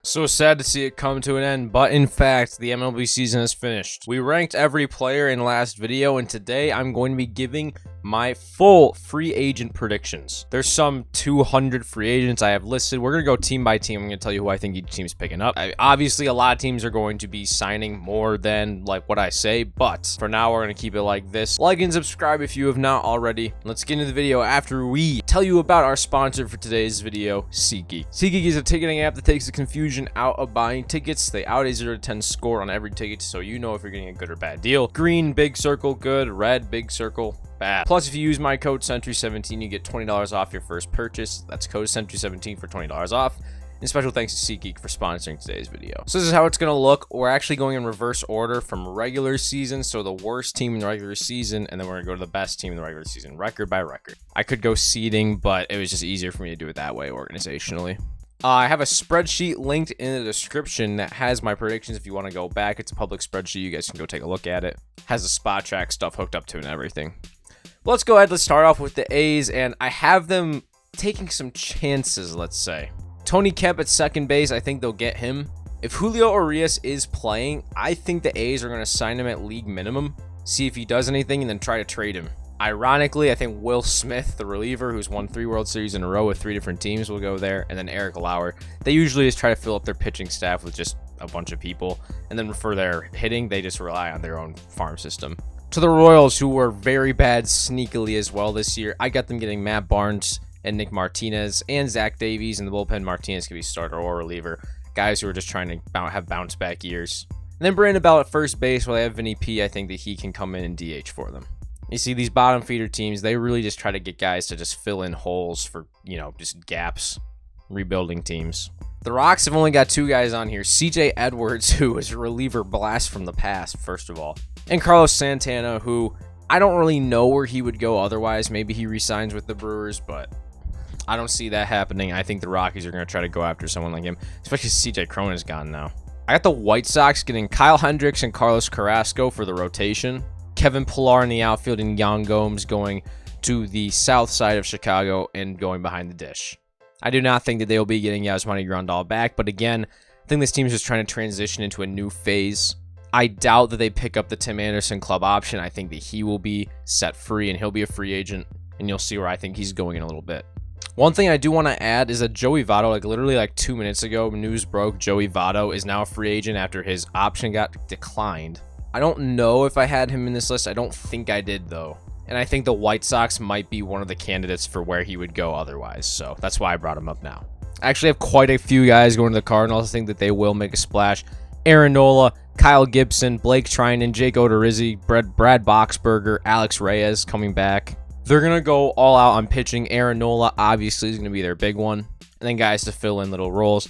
So sad to see it come to an end, but in fact, the MLB season is finished. We ranked every player in last video, and today I'm going to be giving my full free agent predictions. There's some 200 free agents I have listed. We're going to go team by team. I'm going to tell you who I think each team's picking up. Obviously, a lot of teams are going to be signing more than like what I say, but for now, we're going to keep it like this. Like and subscribe if you have not already. Let's get into the video after we tell you about our sponsor for today's video, SeatGeek. SeatGeek is a ticketing app that takes the confusion out of buying tickets. They out a 0 to 10 score on every ticket, so you know if you're getting a good or bad deal. Green, big circle, good. Red, big circle, bad. Plus, if you use my code Sentry17, you get $20 off your first purchase. That's code Sentry17 for $20 off. And special thanks to SeatGeek for sponsoring today's video. So this is how it's going to look. We're actually going in reverse order from regular season. So the worst team in the regular season, and then we're going to go to the best team in the regular season, record by record. I could go seeding, but it was just easier for me to do it that way organizationally. I have a spreadsheet linked in the description that has my predictions if you want to go back. It's a public spreadsheet. You guys can go take a look at it. Has the spot track stuff hooked up to it and everything. But let's go ahead. Let's start off with the A's, and I have them taking some chances, let's say. Tony Kemp at second base, I think they'll get him. If Julio Urias is playing, I think the A's are going to sign him at league minimum, see if he does anything, and then try to trade him. Ironically, I think Will Smith, the reliever who's won 3 World Series in a row with 3 different teams, will go there, and then Eric Lauer. They usually just try to fill up their pitching staff with just a bunch of people, and then for their hitting, they just rely on their own farm system. To the Royals, who were very bad sneakily as well this year, I got them getting Matt Barnes and Nick Martinez and Zach Davies in the bullpen. Martinez could be starter or reliever, guys who are just trying to have bounce back years. And then Brandon Bell at first base, while they have Vinny P, I think that he can come in and DH for them. You see, these bottom feeder teams, they really just try to get guys to just fill in holes for, just gaps, rebuilding teams. The Rocks have only got 2 guys on here. CJ Edwards, who is a reliever blast from the past, first of all. And Carlos Santana, who I don't really know where he would go otherwise. Maybe he resigns with the Brewers, but I don't see that happening. I think the Rockies are going to try to go after someone like him, especially CJ Cron is gone now. I got the White Sox getting Kyle Hendricks and Carlos Carrasco for the rotation. Kevin Pillar in the outfield and Yan Gomes going to the south side of Chicago and going behind the dish. I do not think that they will be getting Yasmani Grandal back, but again, I think this team is just trying to transition into a new phase. I doubt that they pick up the Tim Anderson club option. I think that he will be set free and he'll be a free agent, and you'll see where I think he's going in a little bit. One thing I do want to add is that Joey Votto, literally 2 minutes ago, news broke Joey Votto is now a free agent after his option got declined. I don't know if I had him in this list. I don't think I did, though. And I think the White Sox might be one of the candidates for where he would go otherwise. So that's why I brought him up now. I actually have quite a few guys going to the Cardinals. I think that they will make a splash. Aaron Nola, Kyle Gibson, Blake Trinan, Jake Odorizzi, Brad Boxberger, Alex Reyes coming back. They're going to go all out on pitching. Aaron Nola obviously is going to be their big one. And then guys to fill in little roles.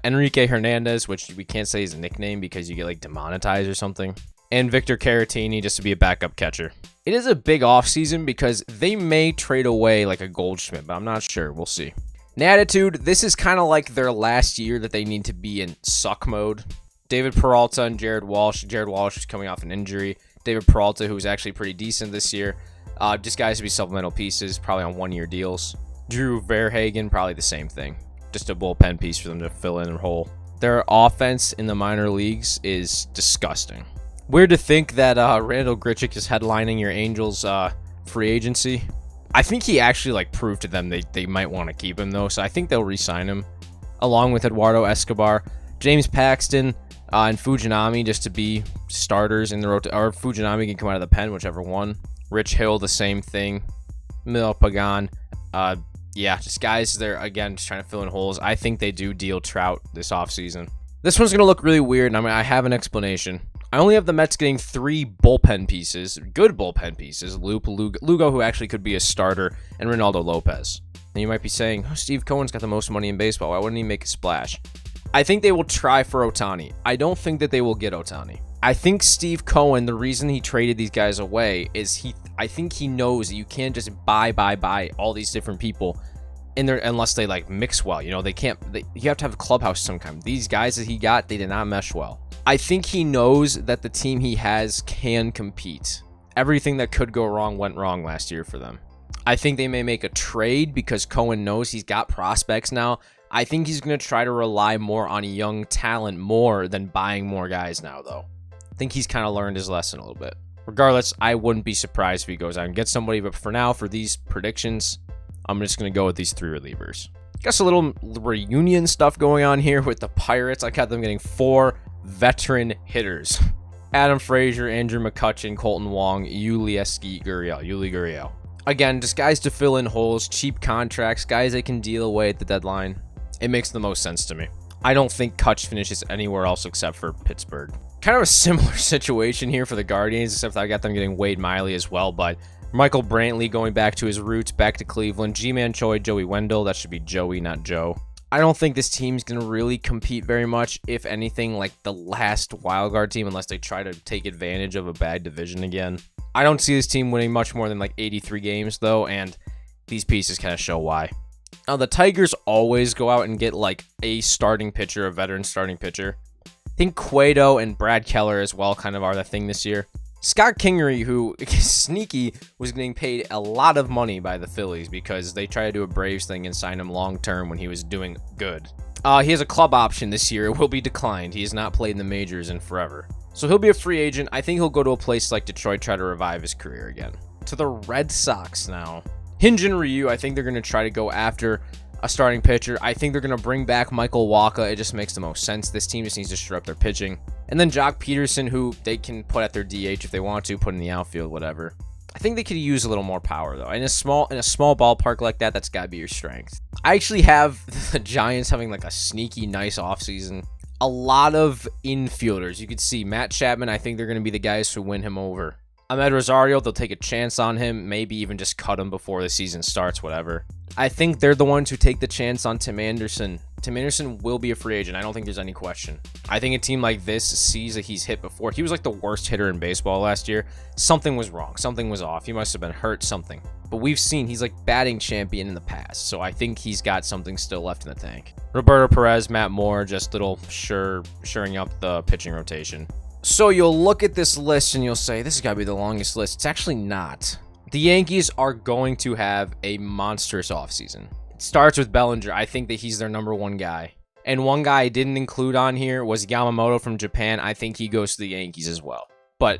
Enrique Hernandez, which we can't say is a nickname because you get demonetized or something. And Victor Caratini just to be a backup catcher. It is a big offseason because they may trade away a Goldschmidt, but I'm not sure. We'll see. Natitude, this is kind of like their last year that they need to be in suck mode. David Peralta and Jared Walsh. Jared Walsh is coming off an injury. David Peralta, who's actually pretty decent this year. Just guys to be supplemental pieces, probably on 1-year deals. Drew Verhagen, probably the same thing. Just a bullpen piece for them to fill in a hole. Their offense in the minor leagues is disgusting. Weird to think that Randall Grichuk is headlining your Angels free agency. I think he actually proved to them they might want to keep him though, so I think they'll re-sign him along with Eduardo Escobar, James Paxton, and Fujinami just to be starters in the rotation. Or Fujinami can come out of the pen, whichever one. Rich Hill, the same thing. Mil Pagan. Yeah, just guys there, again, just trying to fill in holes. I think they do deal Trout this offseason. This one's going to look really weird, and I have an explanation. I only have the Mets getting 3 bullpen pieces, good bullpen pieces. Lugo, who actually could be a starter, and Ronaldo Lopez. And you might be saying, oh, Steve Cohen's got the most money in baseball. Why wouldn't he make a splash? I think they will try for Ohtani. I don't think that they will get Ohtani. I think Steve Cohen, the reason he traded these guys away is I think he knows that you can't just buy all these different people in there unless they mix well. You have to have a clubhouse some kind. These guys that he got, they did not mesh well. I think he knows that the team he has can compete. Everything that could go wrong went wrong last year for them. I think they may make a trade because Cohen knows he's got prospects now. I think he's going to try to rely more on young talent more than buying more guys now, though. I think he's kind of learned his lesson a little bit. Regardless, I wouldn't be surprised if he goes out and gets somebody, but for now, for these predictions, I'm just going to go with these 3 relievers. Guess a little reunion stuff going on here with the Pirates. I got them getting 4 veteran hitters. Adam Frazier, Andrew McCutchen, Colton Wong, Yuli Gurriel. Again, just guys to fill in holes, cheap contracts, guys they can deal away at the deadline. It makes the most sense to me. I don't think Kutch finishes anywhere else except for Pittsburgh. Kind of a similar situation here for the Guardians, except I got them getting Wade Miley as well, but Michael Brantley going back to his roots, back to Cleveland. G-Man Choi, Joey Wendell. That should be Joey, not Joe. I don't think this team's going to really compete very much, if anything, like the last wildcard team, unless they try to take advantage of a bad division again. I don't see this team winning much more than like 83 games, though, and these pieces kind of show why. Now, the Tigers always go out and get like a starting pitcher, a veteran starting pitcher. I think Cueto and Brad Keller as well kind of are the thing this year. Scott Kingery, who sneaky, was getting paid a lot of money by the Phillies because they tried to do a Braves thing and sign him long-term when he was doing good. He has a club option this year. It will be declined. He has not played in the majors in forever. So he'll be a free agent. I think he'll go to a place like Detroit, try to revive his career again. To the Red Sox now. Hyun-Jin Ryu, I think they're going to try to go after a starting pitcher. I think they're going to bring back Michael Wacha. It just makes the most sense. This team just needs to shore up their pitching. And then Jock Peterson, who they can put at their DH if they want to, put in the outfield, whatever. I think they could use a little more power, though. In a small ballpark like that, that's got to be your strength. I actually have the Giants having like a sneaky, nice offseason. A lot of infielders. You could see Matt Chapman. I think they're going to be the guys who win him over. Ahmed Rosario, they'll take a chance on him, maybe even just cut him before the season starts, whatever. I think they're the ones who take the chance on Tim Anderson. Tim Anderson will be a free agent. I don't think there's any question. I think a team like this sees that he's hit before. He was like the worst hitter in baseball last year. Something was wrong. Something was off. He must have been hurt, something. But we've seen he's like batting champion in the past, so I think he's got something still left in the tank. Roberto Perez, Matt Moore, just little shoring up the pitching rotation. So you'll look at this list and you'll say, this has got to be the longest list. It's actually not. The Yankees are going to have a monstrous offseason. It starts with Bellinger. I think that he's their number 1 guy. And one guy I didn't include on here was Yamamoto from Japan. I think he goes to the Yankees as well. But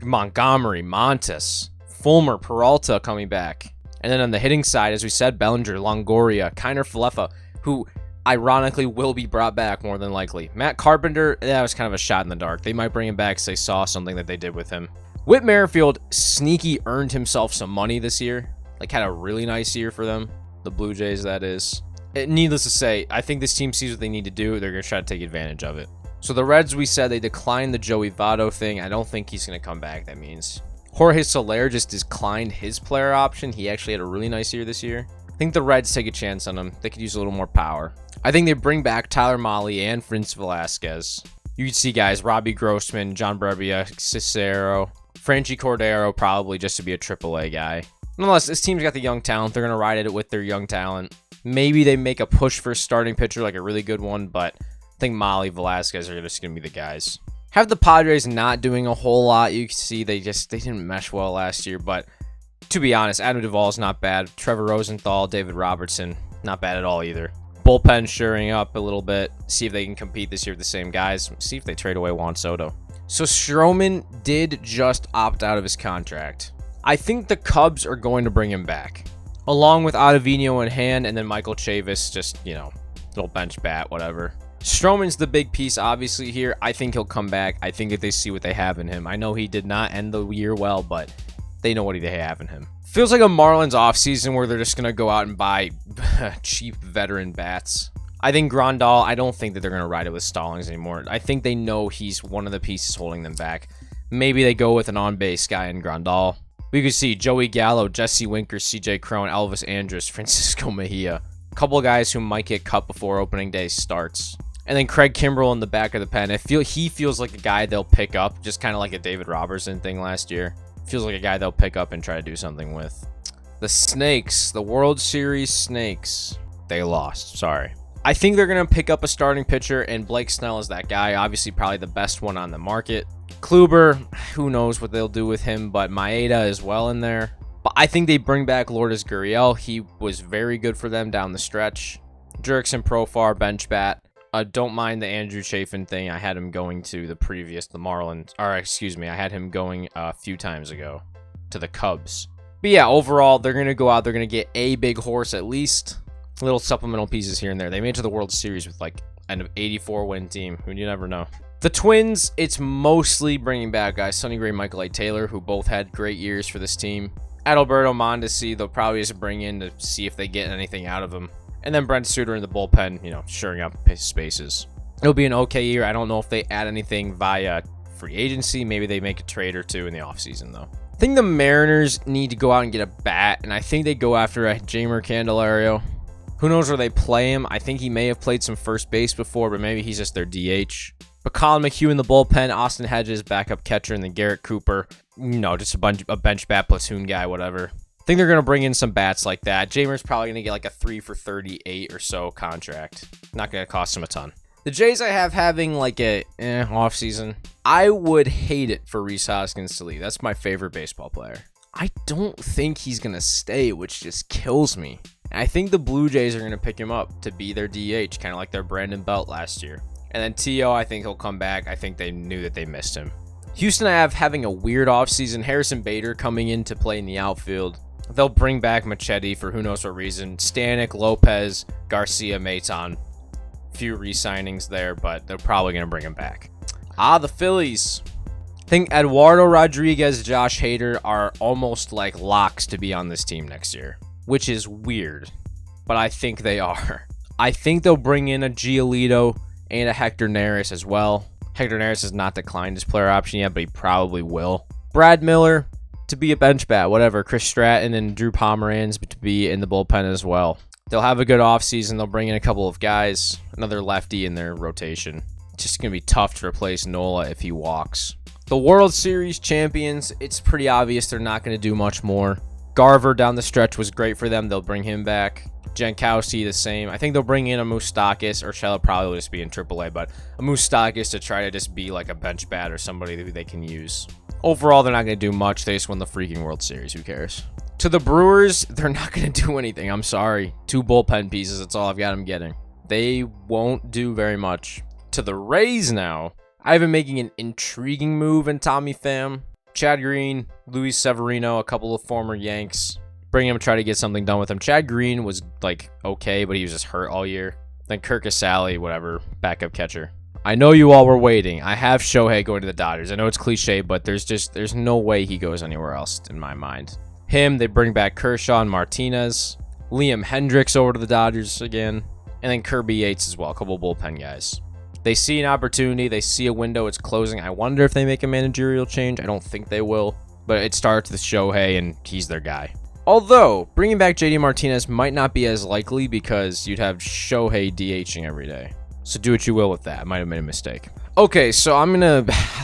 Montgomery, Montes, Fulmer, Peralta coming back. And then on the hitting side, as we said, Bellinger, Longoria, Kiner Falefa, who ironically will be brought back more than likely. Matt Carpenter, that was kind of a shot in the dark. They might bring him back because they saw something that they did with him. Whit Merrifield sneaky earned himself some money this year. Like had a really nice year for them. The Blue Jays, that is. Needless to say, I think this team sees what they need to do. They're going to try to take advantage of it. So the Reds, we said they declined the Joey Votto thing. I don't think he's going to come back, that means. Jorge Soler just declined his player option. He actually had a really nice year this year. I think the Reds take a chance on him. They could use a little more power. I think they bring back Tyler Mahle and Prince Velasquez. You can see guys, Robbie Grossman, John Brebbia, Cicero, Franchi Cordero, probably just to be a AAA guy. Nonetheless, this team's got the young talent. They're going to ride it with their young talent. Maybe they make a push for a starting pitcher, like a really good one, but I think Mahle, Velasquez are just going to be the guys. Have the Padres not doing a whole lot. You can see they didn't mesh well last year, but to be honest, Adam Duvall's not bad. Trevor Rosenthal, David Robertson, not bad at all either. Bullpen shoring up a little bit. See if they can compete this year with the same guys. See if they trade away Juan Soto. So Stroman did just opt out of his contract. I think the Cubs are going to bring him back. Along with Ottavino in hand, and then Michael Chavis, just, little bench bat, whatever. Stroman's the big piece, obviously, here. I think he'll come back. I think that they see what they have in him. I know he did not end the year well, but they know what they have in him. Feels like a Marlins offseason where they're just going to go out and buy cheap veteran bats. I think Grandal, I don't think that they're going to ride it with Stallings anymore. I think they know he's one of the pieces holding them back. Maybe they go with an on-base guy in Grandal. We could see Joey Gallo, Jesse Winker, CJ Cron, Elvis Andrus, Francisco Mejia. A couple of guys who might get cut before opening day starts. And then Craig Kimbrell in the back of the pen. He feels like a guy they'll pick up, just kind of like a David Robertson thing last year. Feels like a guy they'll pick up and try to do something with. The Snakes, the World Series Snakes. They lost, sorry. I think they're going to pick up a starting pitcher, and Blake Snell is that guy. Obviously, probably the best one on the market. Kluber, who knows what they'll do with him, but Maeda is well in there. But I think they bring back Lourdes Gurriel. He was very good for them down the stretch. Jurickson Profar, bench bat. Don't mind the Andrew Chafin thing. I had him going to the Marlins. Or, excuse me, I had him going a few times ago to the Cubs. But yeah, overall, they're going to go out. They're going to get a big horse at least. Little supplemental pieces here and there. They made it to the World Series with like an 84-win team. You never know. The Twins, it's mostly bringing back guys. Sonny Gray, Michael A. Taylor, who both had great years for this team. Adalberto Mondesi, they'll probably just bring in to see if they get anything out of him. And then Brent Suter in the bullpen, shoring up his spaces. It'll be an okay year. I don't know if they add anything via free agency. Maybe they make a trade or two in the offseason, though. I think the Mariners need to go out and get a bat, and I think they go after a Jeimer Candelario. Who knows where they play him? I think he may have played some first base before, but maybe he's just their DH. But Colin McHugh in the bullpen, Austin Hedges, backup catcher, and then Garrett Cooper. Just a bench bat platoon guy, whatever. I think they're going to bring in some bats like that. Jeimer's probably going to get like a 3 for 38 or so contract. Not going to cost him a ton. The Jays I have having like a off season. I would hate it for Rhys Hoskins to leave. That's my favorite baseball player. I don't think he's going to stay, which just kills me. I think the Blue Jays are going to pick him up to be their DH, kind of like their Brandon Belt last year. And then T.O., I think he'll come back. I think they knew that they missed him. Houston, I have having a weird offseason. Harrison Bader coming in to play in the outfield. They'll bring back Machete for who knows what reason. Stanek, Lopez, Garcia, Maton. Few re-signings there, but they're probably going to bring him back. The Phillies. I think Eduardo Rodriguez, Josh Hader are almost like locks to be on this team next year, which is weird, but I think they are. I think they'll bring in a Giolito and a Hector Neris as well. Hector Neris has not declined his player option yet, but he probably will. Brad Miller to be a bench bat, whatever. Chris Stratton and Drew Pomeranz to be in the bullpen as well. They'll have a good offseason. They'll bring in a couple of guys, another lefty in their rotation. It's just going to be tough to replace Nola if he walks. The World Series champions, it's pretty obvious they're not going to do much more. Garver down the stretch was great for them. They'll bring him back. Jankowski the same. I think they'll bring in a Moustakas, or Shell probably will just be in AAA, but a Moustakas to try to just be like a bench bat or somebody that they can use. Overall, they're not going to do much. They just won the freaking World Series. Who cares? To the Brewers, they're not going to do anything. I'm sorry. 2 bullpen pieces. That's all I've got them getting. They won't do very much. To the Rays now, I've been making an intriguing move in Tommy Pham. Chad Green, Luis Severino, a couple of former Yanks. Bring him, try to get something done with him. Chad Green was like okay, but he was just hurt all year. Then Kirk Casale, whatever, backup catcher. I know you all were waiting. I have Shohei going to the Dodgers. I know it's cliche, but there's no way he goes anywhere else in my mind. Him, they bring back Kershaw and Martinez. Liam Hendricks over to the Dodgers again. And then Kirby Yates as well, a couple bullpen guys. They see an opportunity. They see a window. It's closing. I wonder if they make a managerial change. I don't think they will. But it starts with Shohei, and he's their guy. Although, bringing back JD Martinez might not be as likely because you'd have Shohei DHing every day. So do what you will with that. I might have made a mistake. Okay, so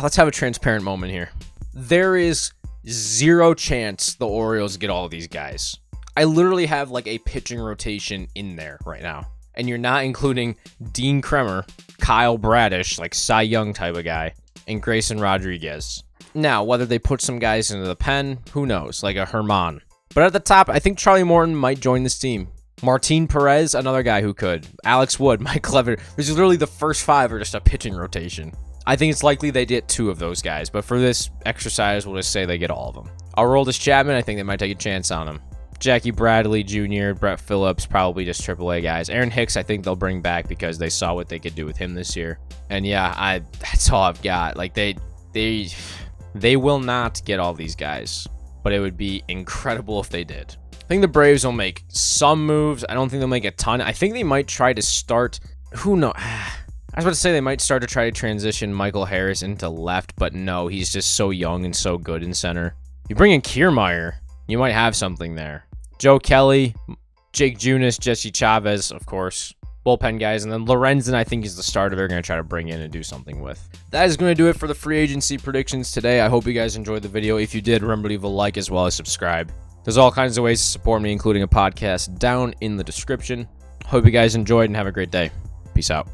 let's have a transparent moment here. There is 0 chance the Orioles get all of these guys. I literally have like a pitching rotation in there right now. And you're not including Dean Kremer, Kyle Bradish, like Cy Young type of guy, and Grayson Rodriguez. Now, whether they put some guys into the pen, who knows, like a Herman. But at the top, I think Charlie Morton might join this team. Martin Perez, another guy who could. Alex Wood, Mike Levitt. This is literally the first 5 are just a pitching rotation. I think it's likely they get 2 of those guys, but for this exercise, we'll just say they get all of them. Aroldis Chapman, I think they might take a chance on him. Jackie Bradley Jr., Brett Phillips, probably just AAA guys. Aaron Hicks, I think they'll bring back because they saw what they could do with him this year. And yeah, that's all I've got. Like they will not get all these guys, but it would be incredible if they did. I think the Braves will make some moves. I don't think they'll make a ton. I think they might try to start. Who knows? I was about to say they might start to try to transition Michael Harris into left, but no, he's just so young and so good in center. You bring in Kiermaier, you might have something there. Joe Kelly, Jake Junis, Jesse Chavez, of course, bullpen guys, and then Lorenzen, I think, is the starter they're going to try to bring in and do something with. That is going to do it for the free agency predictions today. I hope you guys enjoyed the video. If you did, remember to leave a like as well as subscribe. There's all kinds of ways to support me, including a podcast down in the description. Hope you guys enjoyed and have a great day. Peace out.